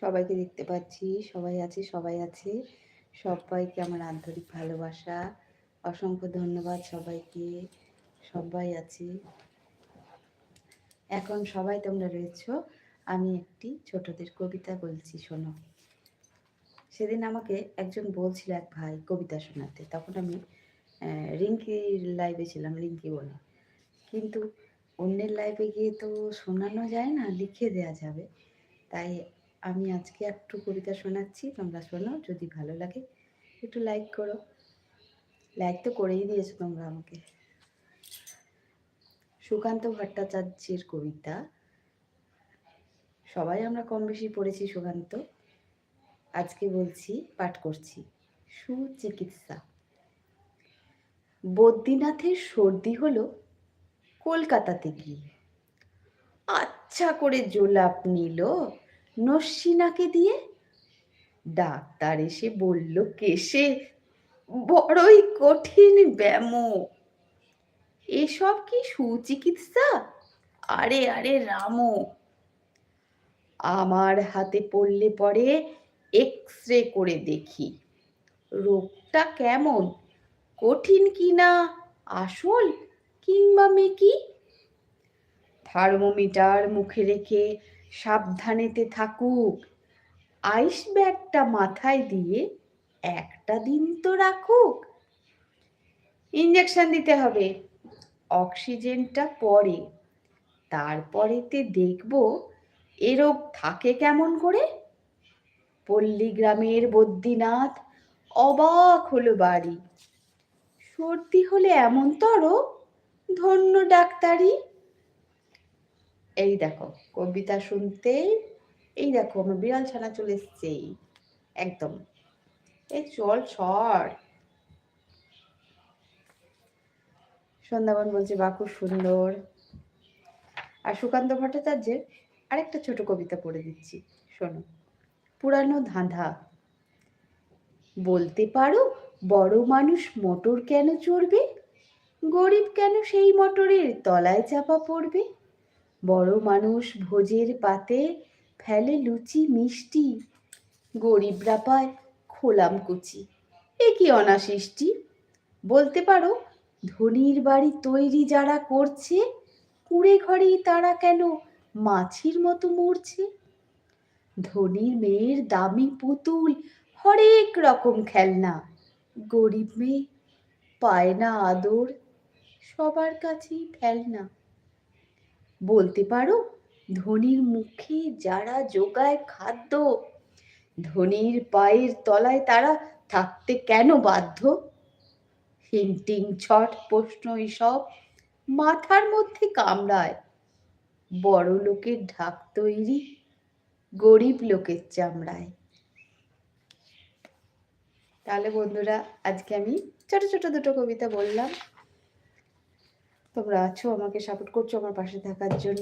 সবাইকে দেখতে পাচ্ছি, সবাই আছে। সবাইকে আমার আন্তরিক ভালোবাসা, অসংখ্য ধন্যবাদ সবাইকে। সবাই আছে। এখন সবাই তোমরা রয়েছো। আমি একটি ছোটদের কবিতা বলছি, শোনো। সেদিন আমাকে একজন বলছিল এক ভাই কবিতা শোনাতে, তখন আমি রিঙ্কির লাইভে ছিলাম, রিঙ্কি বলে। কিন্তু অন্যের লাইভে গিয়ে তো শোনানো যায় না, লিখে দেয়া যাবে। তাই আমি আজকে একটু কবিতা শোনাচ্ছি, তোমরা শোনো। যদি ভালো লাগে একটু লাইক করো। লাইক তো করেই দিয়েছো তোমরা আমাকে। সুকান্ত ভট্টাচার্যের কবিতা। সবাই আমরা কম বেশি পড়েছি সুকান্ত। আজকে বলছি, পাঠ করছি। সুচিকিৎসা। বদ্রীনাথের সর্দি হলো কলকাতাতে গিয়ে। আচ্ছা করে জোলাপ নিল নস্যিনাকে দিয়ে। ডাক্তার এসে বলল কেশে বড়ই কঠিন ব্যামো। এসব কি সুচিকিৎসা? আরে আরে রামো, আমার হাতে পড়লে পরে এক্স-রে করে দেখি রোগটা কেমন, কঠিন কিনা আসল কিংবা মেকি। থার্মোমিটার মুখে রেখে সাবধানেতে থাকুক, আইস ব্যাগটা মাথায় দিয়ে একটা দিন তো রাখুক। ইঞ্জেকশন দিতে হবে, অক্সিজেনটা পরে, তারপরেতে দেখব এ রোগ থাকে কেমন করে। পল্লীগ্রামের বদ্রীনাথ অবাক হলো বাড়ি। সর্দি হলে এমনতর ধন্য ডাক্তারি। এই দেখো কবিতা শুনতেই, এই দেখো আমার বিড়াল ছানা চলে এসছে একদম। এই চল ছড়। সন্ধ্যাবন বলছে বা খুব সুন্দর। আর সুকান্ত ভট্টাচার্যের আরেকটা ছোট কবিতা পড়ে দিচ্ছি, শোনো। পুরানো ধাঁধা। বলতে পারো বড় মানুষ মোটর কেন চড়বে, গরিব কেন সেই মোটরের তলায় চাপা পড়বে। বড় মানুষ ভোজের পাতে ফেলে লুচি মিষ্টি, গরিবরা পায় খোলাম কুচি। এ কি অনাসৃষ্টি। বলতে পারো ধনীর বাড়ি তৈরি যারা করছে, কুঁড়ে ঘরেই তারা কেন মাছির মতো মরছে। ধনীর মেয়ের দামি পুতুল, হরেক রকম খেলনা, গরিব মেয়ে পায় না আদর, সবার কাছেই ফেলনা। বলতে পারো ধনীর মুখে যারা জোগায় খাদ্য, ধনীর পায়ের তলায় তারা থাকতে কেন বাধ্য। হিংটিং ছট প্রশ্ন এসব মাথার মধ্যে কামড়ায়, বড় লোকের ঢাক তৈরি গরিব লোকের চামড়ায়। তাহলে বন্ধুরা, আজকে আমি ছোট ছোট দুটো কবিতা বললাম। তোমরা আছো, আমাকে সাপোর্ট করছো আমার পাশে থাকার জন্য।